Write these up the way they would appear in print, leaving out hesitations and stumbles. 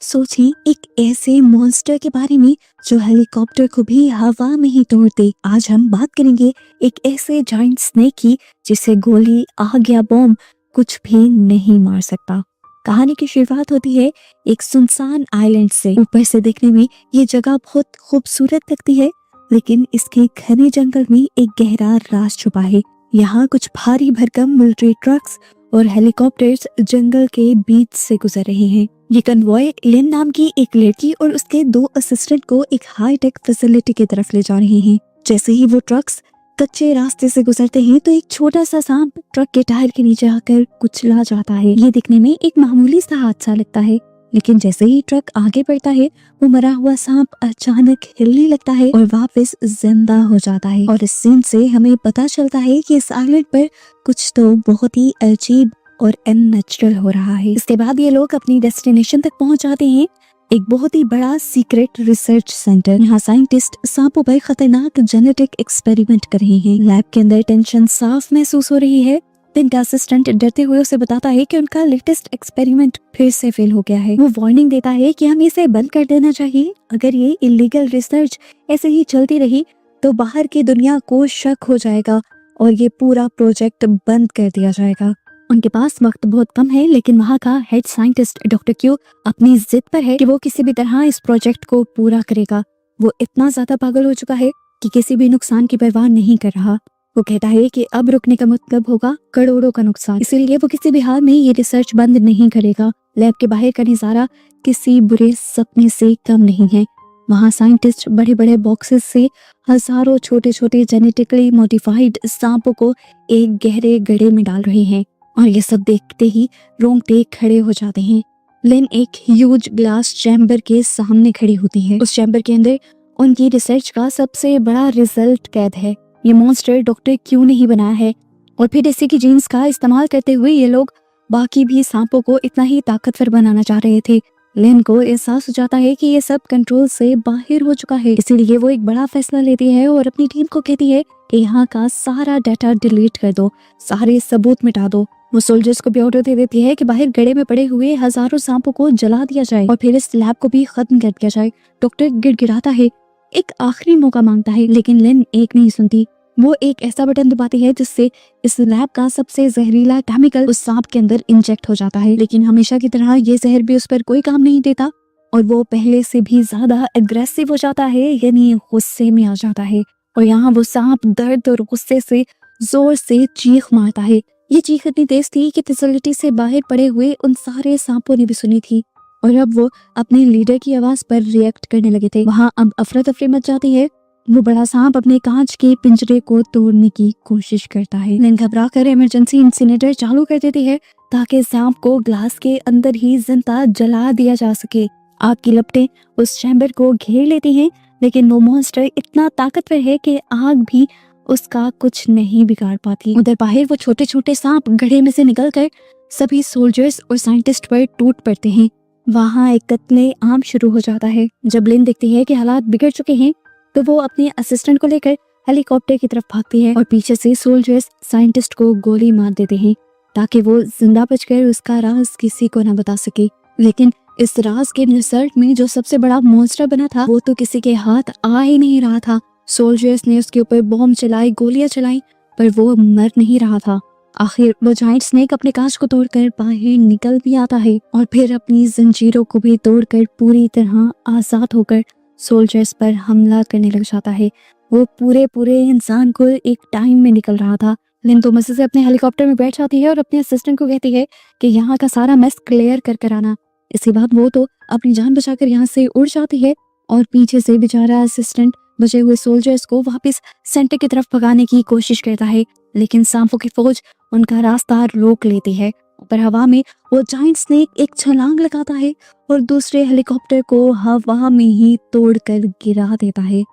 सोचिए एक ऐसे मॉन्स्टर के बारे में जो हेलीकॉप्टर को भी हवा में ही तोड़ दे। आज हम बात करेंगे एक ऐसे जायंट स्नेक की जिसे गोली, आग या बॉम्ब कुछ भी नहीं मार सकता। कहानी की शुरुआत होती है एक सुनसान आइलैंड से। ऊपर से देखने में ये जगह बहुत खूबसूरत लगती है, लेकिन इसके घने जंगल में एक गहरा राज छुपा है। यहाँ कुछ भारी भरकम मिलिट्री ट्रक्स और हेलीकॉप्टर्स जंगल के बीच से गुजर रहे हैं। ये कन्वॉय लिन नाम की एक लड़की और उसके 2 असिस्टेंट को एक हाईटेक फैसिलिटी की तरफ ले जा रहे हैं। जैसे ही वो ट्रक्स कच्चे रास्ते से गुजरते हैं तो एक छोटा सा सांप ट्रक के टायर के नीचे आकर कुचला जाता है। ये दिखने में एक मामूली सा हादसा लगता है, लेकिन जैसे ही ट्रक आगे बढ़ता है वो मरा हुआ सांप अचानक हिलने लगता है और वापस जिंदा हो जाता है। और इस सीन से हमें पता चलता है कि इस आइलैंड पर कुछ तो बहुत ही अजीब और अननेचुरल हो रहा है। इसके बाद ये लोग अपनी डेस्टिनेशन तक पहुंच जाते हैं, एक बहुत ही बड़ा सीक्रेट रिसर्च सेंटर। यहाँ साइंटिस्ट सांपों पर खतरनाक जेनेटिक एक्सपेरिमेंट कर रहे हैं। लैब के अंदर टेंशन साफ महसूस हो रही है। लिन का असिस्टेंट डरते हुए उसे बताता है कि उनका लेटेस्ट एक्सपेरिमेंट फिर से फेल हो गया है। वो वार्निंग देता है कि हमें इसे बंद कर देना चाहिए। अगर ये इलीगल रिसर्च ऐसे ही चलती रही तो बाहर की दुनिया को शक हो जाएगा और ये पूरा प्रोजेक्ट बंद कर दिया जाएगा। उनके पास वक्त बहुत कम है, लेकिन वहाँ का हेड साइंटिस्ट डॉक्टर क्यू अपनी जिद पर है कि वो किसी भी तरह इस प्रोजेक्ट को पूरा करेगा। वो इतना ज्यादा पागल हो चुका है कि किसी भी नुकसान की परवाह नहीं कर रहा। वो कहता है कि अब रुकने का मतलब होगा करोड़ों का नुकसान, इसीलिए वो किसी भी हाल में ये रिसर्च बंद नहीं करेगा। लैब के बाहर का नजारा किसी बुरे सपने से कम नहीं है। वहाँ साइंटिस्ट बड़े बड़े बॉक्सेस से हजारों छोटे छोटे जेनेटिकली मॉडिफाइड सांपों को एक गहरे गड्ढे में डाल रहे हैं, और ये सब देखते ही रोंगटे खड़े हो जाते हैं। लिन एक ह्यूज ग्लास चैम्बर के सामने खड़ी होती है। उस चैम्बर के अंदर उनकी रिसर्च का सबसे बड़ा रिजल्ट कैद है। ये मॉन्स्टर डॉक्टर क्यू ने ही बनाया है, और फिर इसी की जीन्स का इस्तेमाल करते हुए ये लोग बाकी भी सांपों को इतना ही ताकतवर बनाना चाह रहे थे। लिन को एहसास हो जाता है कि ये सब कंट्रोल से बाहर हो चुका है, इसीलिए वो एक बड़ा फैसला लेती है और अपनी टीम को कहती है कि यहाँ का सारा डाटा डिलीट कर दो, सारे सबूत मिटा दो। वो सोल्जर्स को भी ऑर्डर दे देती है कि बाहर गड्ढे में पड़े हुए हजारों सांपों को जला दिया जाए और फिर इस लैब को भी खत्म कर दिया जाए। डॉक्टर गिड़गिड़ाता है, एक आखिरी मौका मांगता है, लेकिन लिन एक नहीं सुनती। वो एक ऐसा बटन दबाती है जिससे इस लैब का सबसे जहरीला केमिकल उस सांप के अंदर इंजेक्ट हो जाता है। लेकिन हमेशा की तरह ये जहर भी उस पर कोई काम नहीं देता और वो पहले से भी ज्यादा एग्रेसिव हो जाता है, यानी गुस्से में आ जाता है। और यहाँ वो सांप दर्द और गुस्से से जोर से चीख मारता है। ये चीख इतनी तेज थी कि फैसिलिटी से बाहर पड़े हुए उन सारे सांपों ने भी सुनी थी, और अब वो अपने लीडर की आवाज पर रिएक्ट करने लगे थे। वहाँ अब अफरा तफरी मच जाती है। वो बड़ा सांप अपने कांच के पिंजरे को तोड़ने की कोशिश करता है। लिन घबरा कर इमरजेंसी इंसिनेटर चालू कर देती है ताकि सांप को ग्लास के अंदर ही जिंदा जला दिया जा सके। आग की लपटें उस चैम्बर को घेर लेती हैं, लेकिन वो मॉन्स्टर इतना ताकतवर है कि आग भी उसका कुछ नहीं बिगाड़ पाती। उधर बाहर वो छोटे छोटे सांप गड्ढे में से निकलकर सभी सोल्जर्स और साइंटिस्ट पर टूट पड़ते हैं। वहाँ एक कत्ले आम शुरू हो जाता है। जब लिन देखती है कि हालात बिगड़ चुके हैं तो वो अपने असिस्टेंट को लेकर हेलीकॉप्टर की तरफ भागती है, और पीछे से सोल्जर्स साइंटिस्ट को गोली मार देते हैं ताकि वो जिंदा बचकर उसका राज किसी को न बता सके। लेकिन इस राज के रिसर्च में जो सबसे बड़ा मॉन्स्टर बना था वो तो किसी के हाथ आ ही नहीं रहा था। सोल्जर्स ने उसके ऊपर बॉम्ब चलाई, गोलियां चलाई, पर वो मर नहीं रहा था। आखिर वो जायंट स्नेक अपने कांच को तोड़कर बाहर निकल भी आता है और फिर अपनी जंजीरों को भी तोड़कर पूरी तरह आजाद होकर सोल्जर्स पर हमला करने लग जाता है। वो पूरे इंसान को एक टाइम में निकल रहा था। लिन तो मजे से अपने हेलीकॉप्टर में बैठ जाती है और अपने असिस्टेंट को कहती है कि यहाँ का सारा मेस क्लियर कर आना। इसके बाद वो तो अपनी जान बचाकर यहाँ से उड़ जाती है, और पीछे से बेचारा असिस्टेंट बचे हुए सोल्जर्स को वापस सेंटर की तरफ भगाने की कोशिश करता है, लेकिन सांपों की फौज उनका रास्ता रोक लेती है। ऊपर हवा में वो जायंट स्नेक एक छलांग लगाता है और दूसरे हेलीकॉप्टर को हवा में ही तोड़कर गिरा देता है।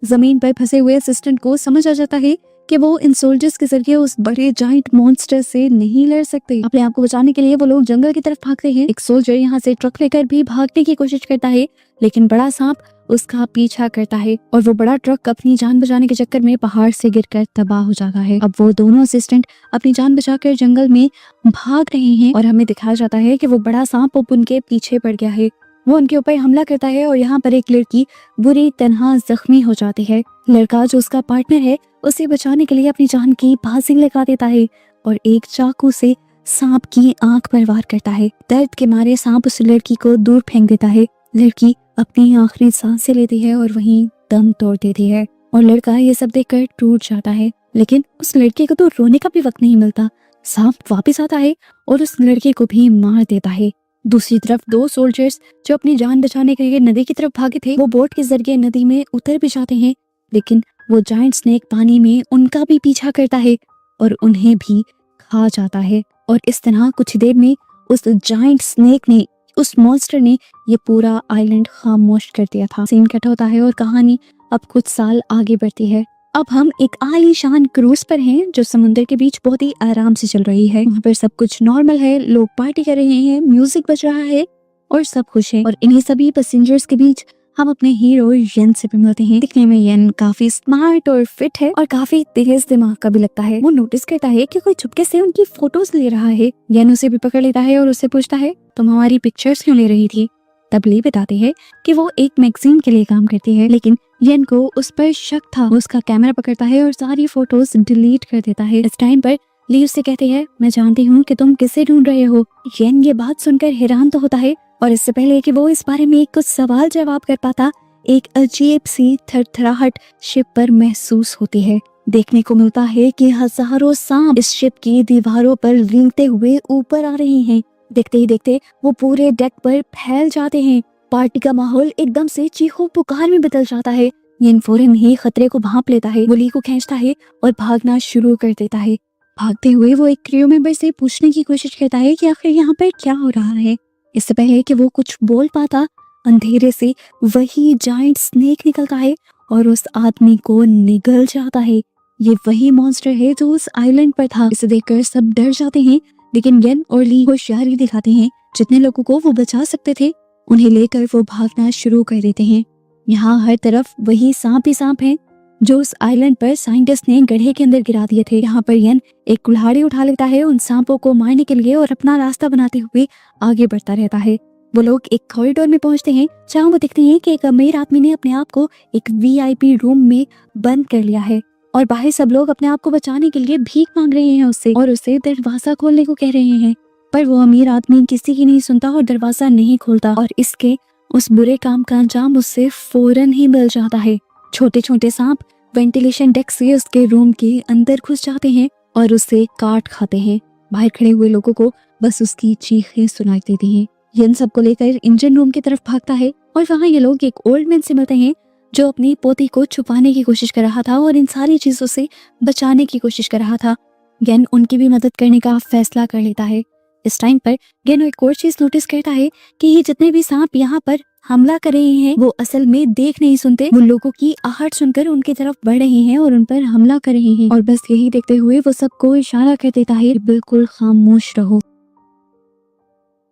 जमीन पर फंसे हुए असिस्टेंट को समझ आ जाता है कि वो इन सोल्जर्स के जरिए उस बड़े जायंट मॉन्स्टर से नहीं लड़ सकते। अपने आप को बचाने के लिए वो लोग जंगल की तरफ भागते हैं। एक सोल्जर यहाँ से ट्रक लेकर भी भागने की कोशिश करता है, लेकिन बड़ा सांप उसका पीछा करता है और वो बड़ा ट्रक अपनी जान बचाने के चक्कर में पहाड़ से गिरकर तबाह हो जाता है। अब वो दोनों असिस्टेंट अपनी जान बचाकर जंगल में भाग रहे हैं और हमें दिखाया जाता है कि वो बड़ा सांप उनके पीछे पड़ गया है। वो उनके ऊपर हमला करता है और यहाँ पर एक लड़की बुरी तरह जख्मी हो जाती है। लड़का जो उसका पार्टनर है उसे बचाने के लिए अपनी जान की बाजी लगा देता है और एक चाकू से सांप की आंख पर वार करता है। दर्द के मारे सांप उस लड़की को दूर फेंक देता है। लड़की अपनी आखिरी सांसें लेती है और वहीं दम तोड़ देती है और लड़का ये सब देखकर टूट जाता है। लेकिन उस लड़के को तो रोने का भी वक्त नहीं मिलता। सांप वापस आता है और उस लड़के को भी मार देता है। दूसरी तरफ दो सोल्जर्स जो अपनी जान बचाने के लिए नदी की तरफ भागे थे, वो बोट के जरिए नदी में उतर भी जाते हैं, लेकिन वो जायंट स्नेक पानी में उनका भी पीछा करता है और उन्हें भी खा जाता है। और इस तरह कुछ देर में उस जायंट स्नेक ने, उस मॉन्स्टर ने ये पूरा आइलैंड खामोश कर दिया था। सीन कट होता है और कहानी अब कुछ साल आगे बढ़ती है। अब हम एक आलीशान क्रूज पर हैं जो समुद्र के बीच बहुत ही आराम से चल रही है। वहाँ पर सब कुछ नॉर्मल है, लोग पार्टी कर रहे हैं, म्यूजिक बज रहा है और सब खुश है। और इन्हीं सभी पैसेंजर्स के बीच हम अपने हीरो येन से भी मिलते हैं। दिखने में येन काफी स्मार्ट और फिट है और काफी तेज दिमाग का भी लगता है। वो नोटिस करता है कि कोई चुपके से उनकी फोटोज ले रहा है। येन उसे भी पकड़ लेता है और उससे पूछता है, तुम हमारी पिक्चर्स क्यों ले रही थी? तब ली बताती है कि वो एक मैगजीन के लिए काम करती है, लेकिन येन को उस पर शक था। वो उसका कैमरा पकड़ता है और सारी फोटोज डिलीट कर देता है। इस टाइम पर ली उससे कहती है, मैं जानती हूँ कि तुम किसे ढूंढ रहे हो। येन ये बात सुनकर हैरान तो होता है और इससे पहले कि वो इस बारे में कुछ सवाल जवाब कर पाता, एक अजीब सी थरथराहट शिप पर महसूस होती है। देखने को मिलता है कि हजारों सांप इस शिप की दीवारों पर रेंगते हुए ऊपर आ रहे हैं। देखते ही देखते वो पूरे डेक पर फैल जाते हैं। पार्टी का माहौल एकदम से चीखों पुकार में बदल जाता है। येन फौरन ही खतरे को भांप लेता है। वो ली को खींचता है और भागना शुरू कर देता है। भागते हुए वो एक क्रू मेंबर से पूछने की कोशिश करता है कि आखिर यहाँ पर क्या हो रहा है। इससे पहले कि वो कुछ बोल पाता, अंधेरे से वही जायंट स्नेक निकलता है और उस आदमी को निगल जाता है। ये वही मॉन्स्टर है जो उस आइलैंड पर था। इसे देखकर सब डर जाते हैं, लेकिन येन और ली होशियारी दिखाते हैं। जितने लोगों को वो बचा सकते थे उन्हें लेकर वो भागना शुरू कर देते हैं। यहाँ हर तरफ वही सांप ही सांप हैं जो उस आइलैंड पर साइंटिस्ट ने गड्ढे के अंदर गिरा दिए थे। यहाँ पर येन एक कुल्हाड़ी उठा लेता है उन सांपों को मारने के लिए और अपना रास्ता बनाते हुए आगे बढ़ता रहता है। वो लोग एक कॉरिडोर में पहुंचते हैं जहाँ वो देखते हैं कि एक अमीर आदमी ने अपने आप को एक वीआईपी रूम में बंद कर लिया है और बाहर सब लोग अपने आप को बचाने के लिए भीख मांग रहे हैं उससे और उसे दरवाजा खोलने को कह रहे हैं। पर वो अमीर आदमी किसी की नहीं सुनता और दरवाजा नहीं खोलता और इसके उस बुरे काम का अंजाम उससे फौरन ही मिल जाता है। छोटे छोटे सांप वेंटिलेशन डेक से उसके रूम के अंदर घुस जाते हैं और उसे काट खाते हैं। बाहर खड़े हुए लोगों को बस उसकी चीखें सुनाई देती हैं। येन सबको लेकर इंजन रूम की तरफ भागता है और वहाँ ये लोग एक ओल्ड मैन से मिलते हैं जो अपनी पोती को छुपाने की कोशिश कर रहा था और इन सारी चीजों से बचाने की कोशिश कर रहा था। येन उनकी भी मदद करने का फैसला कर लेता है। इस टाइम पर येन एक और चीज नोटिस करता है कि ये जितने भी सांप यहाँ पर हमला कर रहे हैं वो असल में देख नहीं सुनते, वो लोगों की आहट सुनकर उनकी तरफ बढ़ रहे हैं और उन पर हमला कर रहे हैं। और बस यही देखते हुए वो सबको इशारा कर देता है, बिल्कुल खामोश रहो।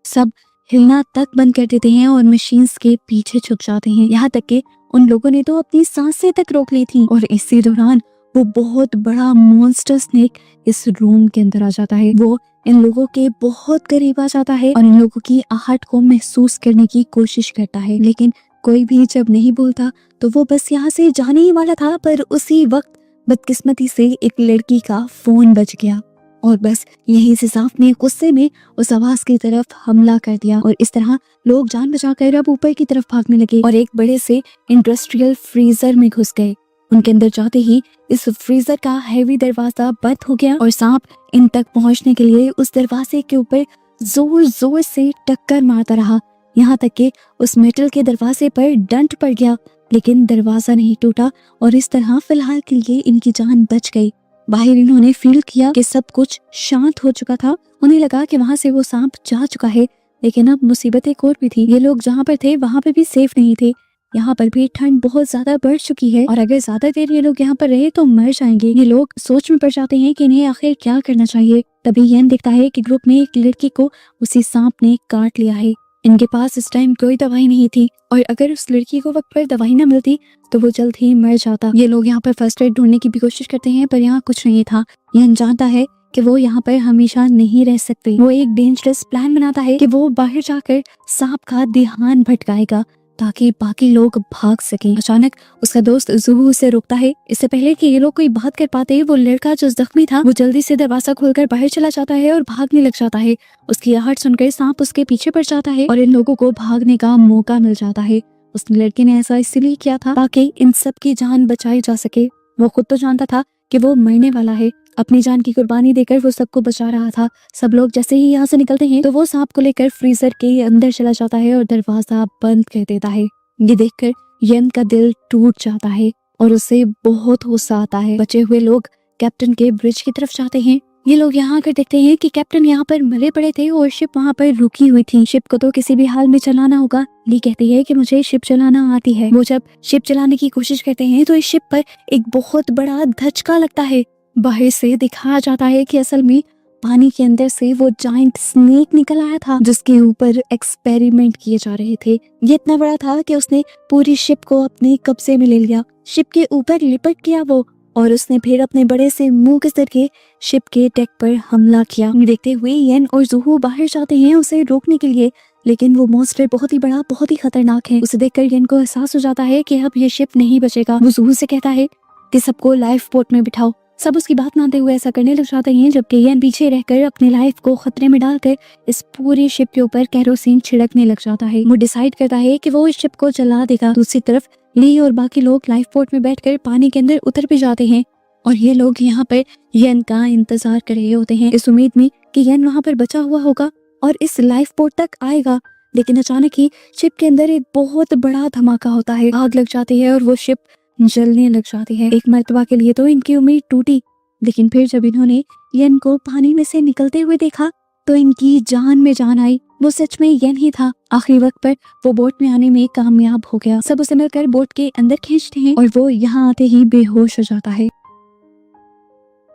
सब हिलना तक बंद कर देते हैं और मशीन्स के पीछे छुप जाते हैं। यहाँ तक कि उन लोगों ने तो अपनी सांसें तक रोक ली थी। और इसी दौरान वो बहुत बड़ा मॉन्स्टर स्नेक इस रूम के अंदर आ जाता है। वो इन लोगों के बहुत करीब आ जाता है और इन लोगों की आहट को महसूस करने की कोशिश करता है, लेकिन कोई भी जब नहीं बोलता तो वो बस यहाँ से जाने ही वाला था। पर उसी वक्त बदकिस्मती से एक लड़की का फोन बज गया और बस यही से सांप ने गुस्से में उस आवाज की तरफ हमला कर दिया और इस तरह लोग जान बचाकर अब ऊपर की तरफ भागने लगे और एक बड़े से इंडस्ट्रियल फ्रीजर में घुस गए। उनके अंदर जाते ही इस फ्रीजर का हैवी दरवाजा बंद हो गया और सांप इन तक पहुंचने के लिए उस दरवाजे के ऊपर जोर जोर से टक्कर मारता रहा, यहाँ तक कि उस मेटल के दरवाजे पर डंट पड़ गया, लेकिन दरवाजा नहीं टूटा और इस तरह फिलहाल के लिए इनकी जान बच गई। बाहर इन्होंने फील किया कि सब कुछ शांत हो चुका था। उन्हें लगा कि वहां से वो सांप जा चुका है, लेकिन अब मुसीबत एक और भी थी। ये लोग जहाँ पर थे वहां पर भी सेफ नहीं थे। यहाँ पर भी ठंड बहुत ज्यादा बढ़ चुकी है और अगर ज्यादा देर ये लोग यहाँ पर रहे तो मर जाएंगे। ये लोग सोच में पड़ जाते हैं कि इन्हें आखिर क्या करना चाहिए। तभी येन देखता है कि ग्रुप में एक लड़की को उसी सांप ने काट लिया है। इनके पास इस टाइम कोई दवाई नहीं थी और अगर उस लड़की को वक्त पर दवाई ना मिलती तो वो जल्द ही मर जाता। ये लोग यहाँ पर फर्स्ट एड ढूंढने की भी कोशिश करते हैं पर यहाँ कुछ नहीं था। यन जानता है कि वो यहाँ पर हमेशा नहीं रह सकते। वो एक डेंजरस प्लान बनाता है कि वो बाहर जाकर सांप का ध्यान भटकाएगा ताकि बाकी लोग भाग सकें। अचानक उसका दोस्त जुहू उसे रोकता है। इससे पहले कि ये लोग कोई बात कर पाते, वो लड़का जो जख्मी था वो जल्दी से दरवाजा खोलकर बाहर चला जाता है और भागने लग जाता है। उसकी आहट सुनकर सांप उसके पीछे पड़ जाता है और इन लोगों को भागने का मौका मिल जाता है। उस लड़के ने ऐसा इसलिए किया था ताकि इन सब की जान बचाई जा सके। वो खुद तो जानता था कि वो मरने वाला है। अपनी जान की कुर्बानी देकर वो सबको बचा रहा था। सब लोग जैसे ही यहाँ से निकलते हैं तो वो सांप को लेकर फ्रीजर के अंदर चला जाता है और दरवाजा बंद कर देता है। ये देखकर यन का दिल टूट जाता है और उसे बहुत गुस्सा आता है। बचे हुए लोग कैप्टन के ब्रिज की तरफ जाते हैं। ये लोग यहाँ आकर देखते हैं कि कैप्टन यहाँ पर मरे पड़े थे और शिप वहाँ पर रुकी हुई थी। शिप को तो किसी भी हाल में चलाना होगा। ली कहती है कि मुझे शिप चलाना आती है। वो जब शिप चलाने की कोशिश करते हैं तो इस शिप पर एक बहुत बड़ा धचका लगता है। बाहर से दिखाया जाता है कि असल में पानी के अंदर से वो जाइंट स्नेक निकल आया था जिसके ऊपर एक्सपेरिमेंट किए जा रहे थे। ये इतना बड़ा था कि उसने पूरी शिप को अपने कब्जे में ले लिया। शिप के ऊपर लिपट गया वो और उसने फिर अपने बड़े से मुंह के जरिए शिप के डेक पर हमला किया। देखते हुए येन और जुहू बाहर जाते हैं उसे रोकने के लिए, लेकिन वो मॉन्स्टर बहुत ही बड़ा, बहुत ही खतरनाक है। उसे देखकर येन को एहसास हो जाता है कि अब ये शिप नहीं बचेगा। वो जुहू से कहता है कि सबको लाइफ बोट में बिठाओ। सब उसकी बात मानते हुए ऐसा करने लग जाते हैं, जबकि येन पीछे रहकर अपनी लाइफ को खतरे में डालकर इस पूरी शिप के ऊपर केरोसिन छिड़कने लग जाता है। वो डिसाइड करता है कि वो इस शिप को जला देगा। दूसरी तरफ ली और बाकी लोग लाइफ बोट में बैठकर पानी के अंदर उतर भी जाते हैं और ये लोग यहाँ पर येन का इंतजार कर रहे होते हैं इस उम्मीद में कि येन वहाँ पर बचा हुआ होगा और इस लाइफ बोट तक आएगा। लेकिन अचानक ही शिप के अंदर एक बहुत बड़ा धमाका होता है। आग लग जाती है और वो शिप जलने लग जाती है। एक मर्तबा के लिए तो इनकी उम्मीद टूटी, लेकिन फिर जब इन्होंने येन को पानी में से निकलते हुए देखा तो इनकी जान में जान आई। वो सच में येन ही था। आखिरी वक्त पर वो बोट में आने में कामयाब हो गया। सब उसे मिलकर बोट के अंदर खींचते हैं और वो यहाँ आते ही बेहोश हो जाता है।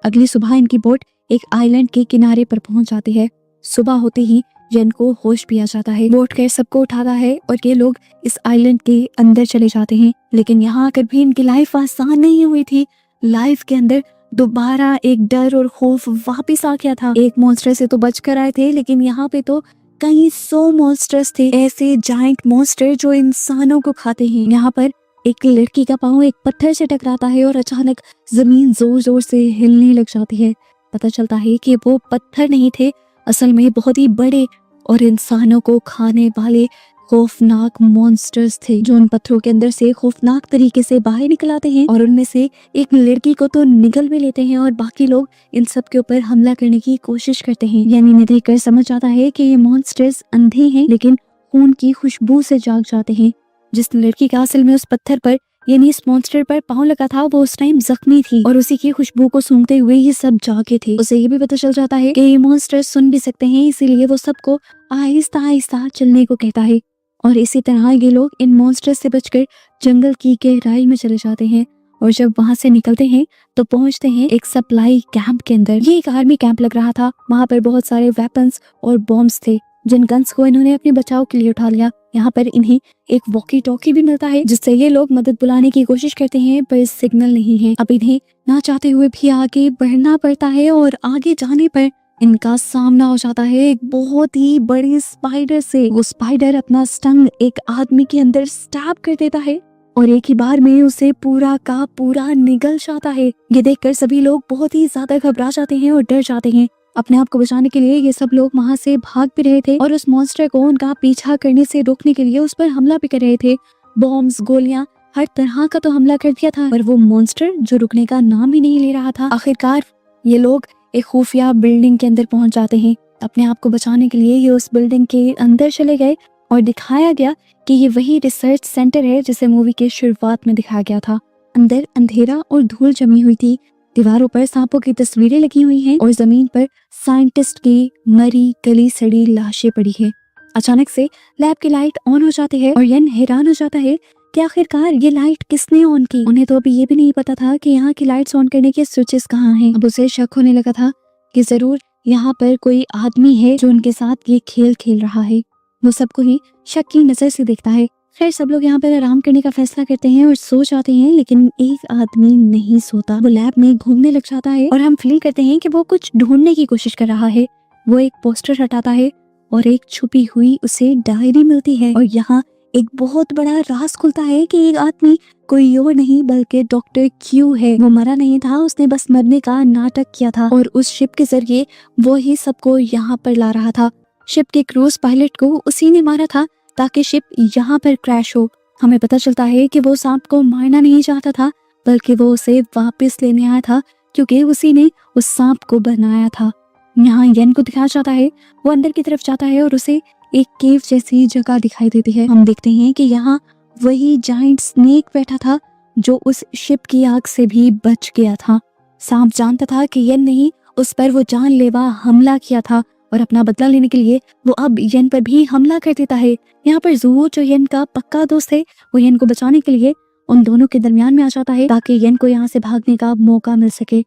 अगली सुबह इनकी बोट एक आइलैंड के किनारे पर पहुंच जाती है। सुबह होते ही येन को होश भी आ जाता है। बोट के सबको उठाता है और ये लोग इस आइलैंड के अंदर चले जाते हैं। लेकिन यहाँ आकर भी इनकी लाइफ आसान नहीं हुई थी। लाइफ के अंदर दोबारा एक डर और खौफ वापिस आ गया था। एक मॉन्स्टर से तो बच कर आए थे, लेकिन यहाँ पे तो कई 100 मॉन्स्टर्स थे, ऐसे जाइंट मॉन्स्टर जो इंसानों को खाते हैं। यहाँ पर एक लड़की का पाँव एक पत्थर से टकराता है और अचानक जमीन जोर जोर से हिलने लग जाती है। पता चलता है कि वो पत्थर नहीं थे, असल में बहुत ही बड़े और इंसानों को खाने वाले खौफनाक मॉन्स्टर्स थे जो उन पत्थरों के अंदर से खौफनाक तरीके से बाहर निकल आते हैं और उनमें से एक लड़की को तो निगल भी लेते हैं और बाकी लोग इन सब के ऊपर हमला करने की कोशिश करते हैं। यानी इन्हें देखकर समझ आता है कि ये मॉन्स्टर्स अंधे हैं लेकिन खून की खुशबू से जाग जाते हैं। जिस लड़की का असल में उस पत्थर पर यानी इस मॉन्स्टर पर पाँव लगा था वो उस टाइम जख्मी थी और उसी की खुशबू को सूंघते हुए ये सब जागे थे। उसे ये भी पता चल जाता है कि ये मॉन्स्टर सुन भी सकते हैं, इसीलिए वो सबको आहिस्ता आहिस्ता चलने को कहता है। और इसी तरह ये लोग इन मॉन्स्टर से बचकर जंगल की गहराई में चले जाते हैं और जब वहां से निकलते हैं तो पहुंचते हैं एक सप्लाई कैंप के अंदर। ये एक आर्मी कैंप लग रहा था। वहां पर बहुत सारे वेपन्स और बॉम्ब्स थे जिन गन्स को इन्होंने अपने बचाव के लिए उठा लिया। यहाँ पर इन्हें एक वॉकी टॉकी भी मिलता है जिससे ये लोग मदद बुलाने की कोशिश करते हैं, पर सिग्नल नहीं है। अब इन्हें ना चाहते हुए भी आगे बढ़ना पड़ता है और आगे जाने पर इनका सामना हो जाता है एक बहुत ही बड़ी स्पाइडर से। वो स्पाइडर अपना स्टंग एक आदमी के अंदर स्टैब कर देता है और एक ही बार में उसे पूरा का पूरा निगल जाता है। ये देखकर सभी लोग बहुत ही ज्यादा घबरा जाते हैं और डर जाते हैं। अपने आप को बचाने के लिए ये सब लोग वहाँ से भाग भी रहे थे और उस मॉन्स्टर को उनका पीछा करने से रोकने के लिए उस पर हमला भी कर रहे थे। बॉम्ब्स, गोलियां, हर तरह का तो हमला कर दिया था, पर वो मॉन्स्टर जो रुकने का नाम ही नहीं ले रहा था। आखिरकार ये लोग एक खुफिया बिल्डिंग के अंदर पहुंच जाते हैं। अपने आप को बचाने के लिए ये उस बिल्डिंग के अंदर चले गए और दिखाया गया कि ये वही रिसर्च सेंटर है जिसे मूवी के शुरुआत में दिखाया गया था। अंदर अंधेरा और धूल जमी हुई थी। दीवारों पर सांपों की तस्वीरें लगी हुई हैं और जमीन पर साइंटिस्ट की मरी गली सड़ी लाशें पड़ी है। अचानक से लैब की लाइट ऑन हो जाती है और येन हैरान हो जाता है कि आखिरकार ये लाइट किसने ऑन की। उन्हें तो अभी ये भी नहीं पता था कि यहाँ की लाइट्स ऑन करने के स्विचेस कहाँ हैं। अब उसे शक होने लगा था कि जरूर यहाँ पर कोई आदमी है जो उनके साथ ये खेल खेल रहा है। वो सबको ही शक की नजर से देखता है। खैर सब लोग यहाँ पर आराम करने का फैसला करते हैं और सो जाते हैं, लेकिन एक आदमी नहीं सोता। वो लैब में घूमने लग जाता है और हम फील करते हैं कि वो कुछ ढूंढने की कोशिश कर रहा है। वो एक पोस्टर हटाता है और एक छुपी हुई उसे डायरी मिलती है और यहाँ एक बहुत बड़ा राज खुलता है कि एक आदमी कोई और नहीं बल्कि डॉक्टर क्यू है। वो मरा नहीं था, उसने बस मरने का नाटक किया था और उस शिप के जरिए वो ही सबको यहाँ पर ला रहा था। शिप के क्रूज पायलट को उसी ने मारा था ताकि शिप यहाँ पर क्रैश हो। हमें पता चलता है कि वो सांप को मारना नहीं चाहता था, बल्कि वो उसे वापस लेने आया था क्योंकि उसी ने उस सांप को बनाया था। यहाँ येन को दिखाया जाता है, वो अंदर की तरफ जाता है और उसे एक केव जैसी जगह दिखाई देती है। हम देखते हैं कि यहाँ वही जायंट स्नेक बैठा था जो उस शिप की आग से भी बच गया था। सांप जानता था कि येन ने उस पर वो जानलेवा हमला किया था और अपना बदला लेने के लिए वो अब येन पर भी हमला कर देता है। यहाँ पर जू जो येन का पक्का दोस्त है, वो येन को बचाने के लिए उन दोनों के दरमियान में आ जाता है ताकि येन को यहाँ से भागने का मौका मिल सके।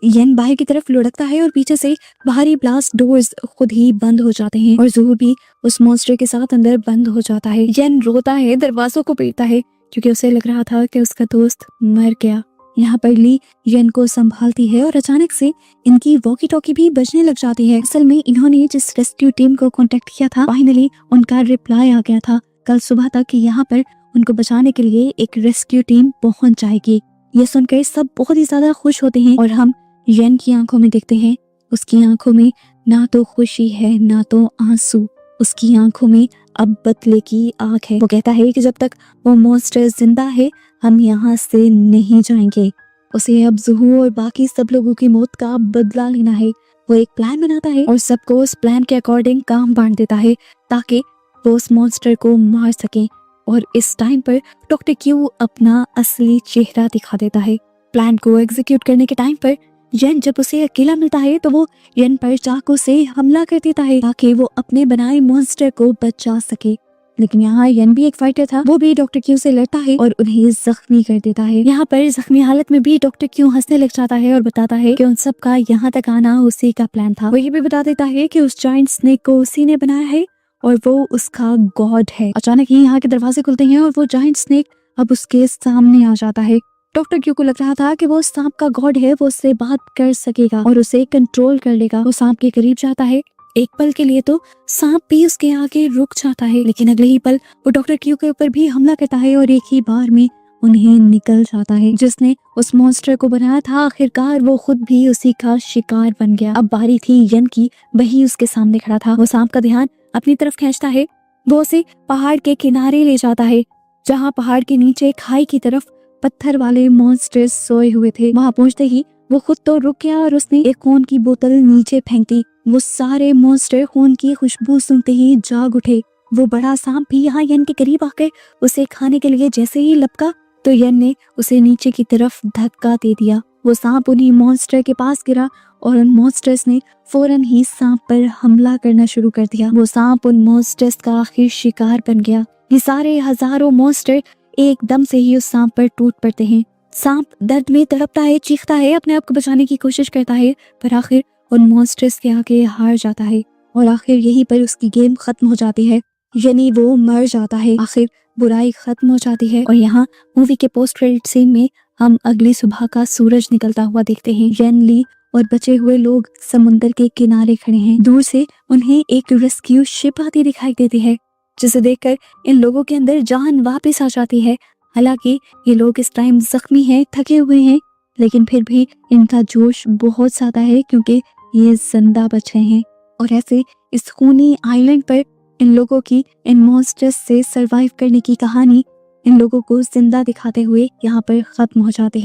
येन बाहर की तरफ लुढ़कता है और पीछे से बाहरी ब्लास्ट डोर्स खुद ही बंद हो जाते हैं और जू भी उस मॉन्स्टर के साथ अंदर बंद हो जाता है। येन रोता है, दरवाजों को पीटता है क्योंकि उसे लग रहा था कि उसका दोस्त मर गया। यहाँ पर ली येन को संभालती है और अचानक से इनकी वॉकी टॉकी भी बजने लग जाती है। असल में इन्होंने जिस रेस्क्यू टीम को कांटेक्ट किया था, फाइनली उनका रिप्लाई आ गया था। कल सुबह तक यहाँ पर उनको बचाने के लिए एक रेस्क्यू टीम पहुंच जाएगी। ये सुनकर सब बहुत ही ज्यादा खुश होते हैं और हम येन की आंखों में देखते हैं। उसकी आंखों में ना तो खुशी है ना तो आंसू, उसकी आंखों में अब बदले की आग है। वो कहता है कि जब तक वो मॉन्स्टर जिंदा है हम यहाँ से नहीं जाएंगे। उसे अब जुहू और बाकी सब लोगों की मौत का बदला लेना है। वो एक प्लान बनाता है और सबको उस प्लान के अकॉर्डिंग काम बांट देता है ताकि वो उस मॉन्स्टर को मार सके। और इस टाइम पर डॉक्टर क्यू अपना असली चेहरा दिखा देता है। प्लान को एग्जीक्यूट करने के टाइम पर येन जब उसे अकेला मिलता है तो वो येन पर चाकू से हमला कर देता है ताकि वो अपने बनाए मॉन्स्टर को बचा सके। लेकिन यहाँ येन भी एक फाइटर था, वो भी डॉक्टर क्यू से लड़ता है और उन्हें जख्मी कर देता है। यहाँ पर जख्मी हालत में भी डॉक्टर क्यू हंसने लग जाता है और बताता है कि उन सब का यहाँ तक आना उसी का प्लान था। वो ये भी बता देता है कि उस जायंट स्नेक को उसी ने बनाया है और वो उसका गॉड है। अचानक ही यहाँ के दरवाजे खुलते हैं और वो जायंट स्नेक अब उसके सामने आ जाता है। डॉक्टर क्यू को लग रहा था कि वो सांप का गॉड है, वो उससे बात कर सकेगा और उसे कंट्रोल कर लेगा। वो सांप के करीब जाता है, एक पल के लिए तो सांप भी उसके आगे रुक जाता है, लेकिन अगले ही पल वो डॉक्टर क्यू के ऊपर भी हमला करता है और एक ही बार में उन्हें निकल जाता है। जिसने उस मॉन्स्टर को बनाया था आखिरकार वो खुद भी उसी का शिकार बन गया। अब बारी थी येन की, वही उसके सामने खड़ा था। वो सांप का ध्यान अपनी तरफ खींचता है, वो उसे पहाड़ के किनारे ले जाता है जहाँ पहाड़ के नीचे खाई की तरफ पत्थर वाले मॉन्स्टर्स सोए हुए थे। वहां पहुंचते ही वो खुद तो रुक गया और उसने एक खून की बोतल नीचे फेंक दी। वो सारे मॉन्स्टर खून की खुशबू सुनते ही जाग उठे। वो बड़ा सांप भी यहाँ येन के करीब आकर उसे खाने के लिए जैसे ही लपका तो येन ने उसे नीचे की तरफ धक्का दे दिया। वो सांप उन्हीं मॉन्स्टर के पास गिरा और उन मॉन्स्टर्स ने फौरन ही सांप पर हमला करना शुरू कर दिया। वो सांप उन मॉन्स्टर्स का आखिर शिकार बन गया। ये सारे हजारों मॉन्स्टर एकदम से ही उस सांप पर टूट पड़ते हैं। सांप दर्द में तड़पता है, चीखता है, अपने आप को बचाने की कोशिश करता है, पर आखिर उन मॉन्स्टर्स के आगे हार जाता है और आखिर यहीं पर उसकी गेम खत्म हो जाती है, यानी वो मर जाता है। आखिर बुराई खत्म हो जाती है और यहाँ मूवी के पोस्ट क्रेडिट सीन में हम अगली सुबह का सूरज निकलता हुआ देखते हैं। येन, ली और बचे हुए लोग समुद्र के किनारे खड़े हैं। दूर से उन्हें एक रेस्क्यू शिप आती दिखाई देती है, जिसे देखकर इन लोगों के अंदर जान वापस आ जाती है। हालांकि ये लोग इस टाइम जख्मी हैं, थके हुए हैं, लेकिन फिर भी इनका जोश बहुत ज्यादा है क्योंकि ये जिंदा बचे हैं। और ऐसे इस खूनी आइलैंड पर इन लोगों की इन मॉन्स्टर्स से सरवाइव करने की कहानी इन लोगों को जिंदा दिखाते हुए यहाँ पर खत्म हो जाती है।